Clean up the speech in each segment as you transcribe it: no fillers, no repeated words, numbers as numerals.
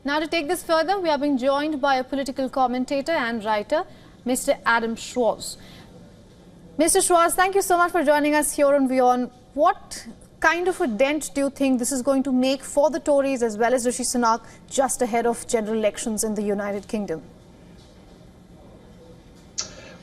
Now, to take this further, we are being joined by a political commentator and writer, Mr. Adam Schwarz. Mr. Schwarz, thank you so much for joining us here on WION. What kind of a dent do you think this is going to make for the Tories as well as Rishi Sunak just ahead of general elections in the United Kingdom?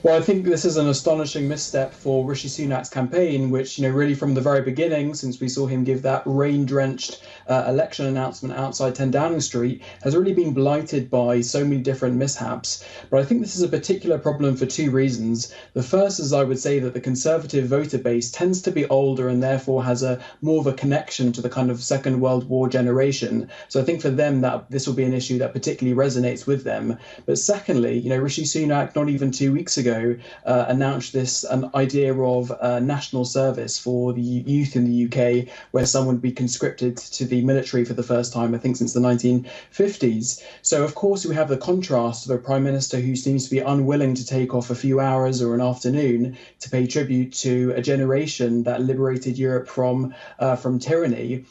Well, I think this is an astonishing misstep for Rishi Sunak's campaign, which, really from the very beginning, since we saw him give that rain-drenched election announcement outside 10 Downing Street, has really been blighted by so many different mishaps. But I think this is a particular problem for two reasons. The first is, I would say, that the Conservative voter base tends to be older and therefore has a more of a connection to the kind of Second World War generation. So I think for them that this will be an issue that particularly resonates with them. But secondly, Rishi Sunak, not even 2 weeks ago, announced an idea of national service for the youth in the UK, where someone would be conscripted to the military for the first time, I think, since the 1950s. So, of course, we have the contrast of a prime minister who seems to be unwilling to take off a few hours or an afternoon to pay tribute to a generation that liberated Europe from tyranny,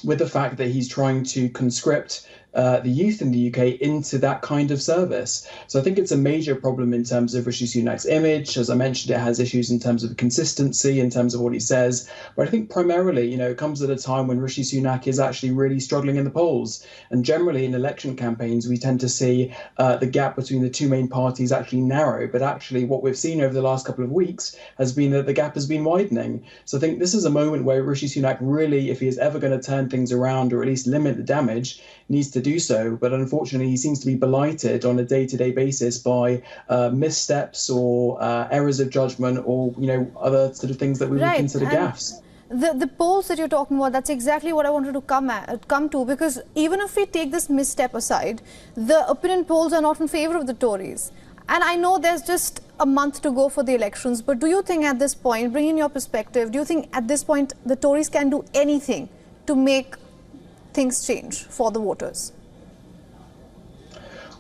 with the fact that he's trying to conscript the youth in the UK into that kind of service. So I think it's a major problem in terms of Rishi Sunak's image. As I mentioned, it has issues in terms of consistency, in terms of what he says. But I think primarily, it comes at a time when Rishi Sunak is actually really struggling in the polls. And generally in election campaigns, we tend to see the gap between the two main parties actually narrow. But actually what we've seen over the last couple of weeks has been that the gap has been widening. So I think this is a moment where Rishi Sunak really, if he is ever going to turn things around or at least limit the damage, needs to do so. But unfortunately, he seems to be blighted on a day-to-day basis by missteps or errors of judgment or, other sort of things that we would consider gaffes. The polls that you're talking about, that's exactly what I wanted to come to, because even if we take this misstep aside, the opinion polls are not in favor of the Tories. And I know there's just a month to go for the elections, but do you think at this point, bring in your perspective, do you think at this point the Tories can do anything to make things change for the voters?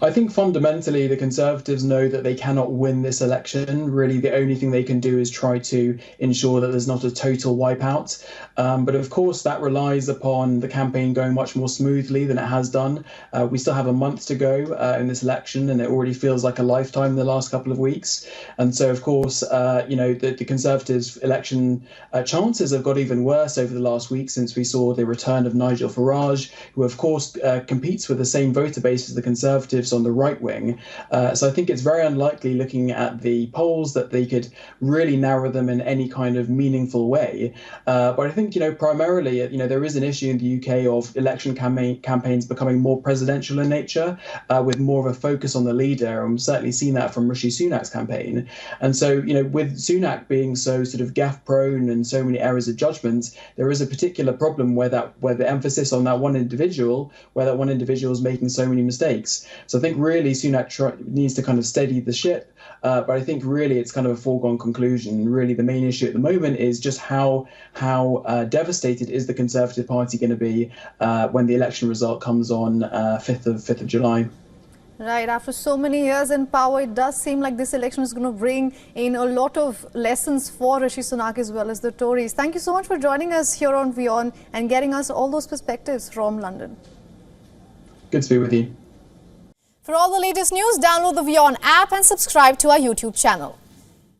I think fundamentally the Conservatives know that they cannot win this election. Really, the only thing they can do is try to ensure that there's not a total wipeout. But of course, that relies upon the campaign going much more smoothly than it has done. We still have a month to go in this election, and it already feels like a lifetime in the last couple of weeks. And so, of course, the Conservatives' election chances have got even worse over the last week since we saw the return of Nigel Farage, who, of course, competes with the same voter base as the Conservatives on the right wing. So I think it's very unlikely, looking at the polls, that they could really narrow them in any kind of meaningful way. But I think, primarily, there is an issue in the UK of election campaigns becoming more presidential in nature, with more of a focus on the leader. And we've certainly seen that from Rishi Sunak's campaign. And so, with Sunak being so sort of gaffe prone and so many errors of judgment, there is a particular problem where the emphasis on that one individual, is making so many mistakes. So I think really Sunak needs to kind of steady the ship, but I think really it's kind of a foregone conclusion. Really, the main issue at the moment is just how devastated is the Conservative Party going to be when the election result comes on 5th of July. Right, after so many years in power, it does seem like this election is going to bring in a lot of lessons for Rishi Sunak as well as the Tories. Thank you so much for joining us here on WION and getting us all those perspectives from London. Good to be with you. For all the latest news, download the WION app and subscribe to our YouTube channel.